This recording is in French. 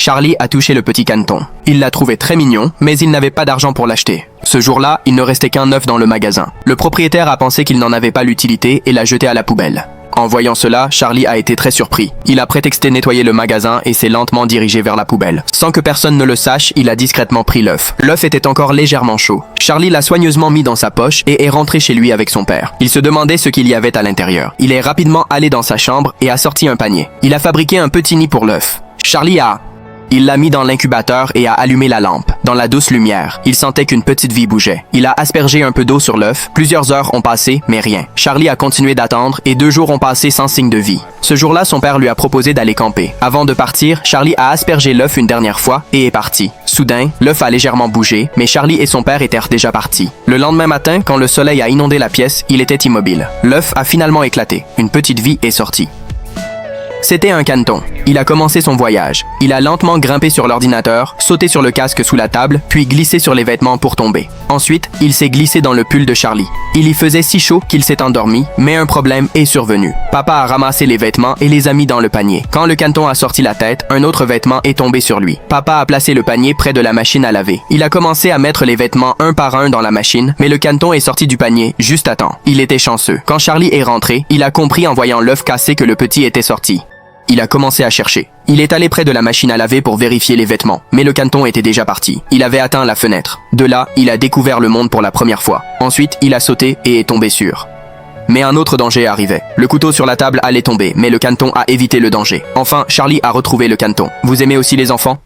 Charlie a touché le petit caneton. Il l'a trouvé très mignon, mais il n'avait pas d'argent pour l'acheter. Ce jour-là, il ne restait qu'un œuf dans le magasin. Le propriétaire a pensé qu'il n'en avait pas l'utilité et l'a jeté à la poubelle. En voyant cela, Charlie a été très surpris. Il a prétexté nettoyer le magasin et s'est lentement dirigé vers la poubelle. Sans que personne ne le sache, il a discrètement pris l'œuf. L'œuf était encore légèrement chaud. Charlie l'a soigneusement mis dans sa poche et est rentré chez lui avec son père. Il se demandait ce qu'il y avait à l'intérieur. Il est rapidement allé dans sa chambre et a sorti un panier. Il a fabriqué un petit nid pour l'œuf. Il l'a mis dans l'incubateur et a allumé la lampe. Dans la douce lumière, il sentait qu'une petite vie bougeait. Il a aspergé un peu d'eau sur l'œuf. Plusieurs heures ont passé, mais rien. Charlie a continué d'attendre et 2 jours ont passé sans signe de vie. Ce jour-là, son père lui a proposé d'aller camper. Avant de partir, Charlie a aspergé l'œuf une dernière fois et est parti. Soudain, l'œuf a légèrement bougé, mais Charlie et son père étaient déjà partis. Le lendemain matin, quand le soleil a inondé la pièce, il était immobile. L'œuf a finalement éclaté. Une petite vie est sortie. C'était un caneton. Il a commencé son voyage. Il a lentement grimpé sur l'ordinateur, sauté sur le casque sous la table, puis glissé sur les vêtements pour tomber. Ensuite, il s'est glissé dans le pull de Charlie. Il y faisait si chaud qu'il s'est endormi, mais un problème est survenu. Papa a ramassé les vêtements et les a mis dans le panier. Quand le caneton a sorti la tête, un autre vêtement est tombé sur lui. Papa a placé le panier près de la machine à laver. Il a commencé à mettre les vêtements un par un dans la machine, mais le caneton est sorti du panier juste à temps. Il était chanceux. Quand Charlie est rentré, il a compris en voyant l'œuf cassé que le petit était sorti. Il a commencé à chercher. Il est allé près de la machine à laver pour vérifier les vêtements, mais le caneton était déjà parti. Il avait atteint la fenêtre. De là, il a découvert le monde pour la première fois. Ensuite, il a sauté et est tombé sûr. Mais un autre danger arrivait. Le couteau sur la table allait tomber, mais le caneton a évité le danger. Enfin, Charlie a retrouvé le caneton. Vous aimez aussi les enfants ?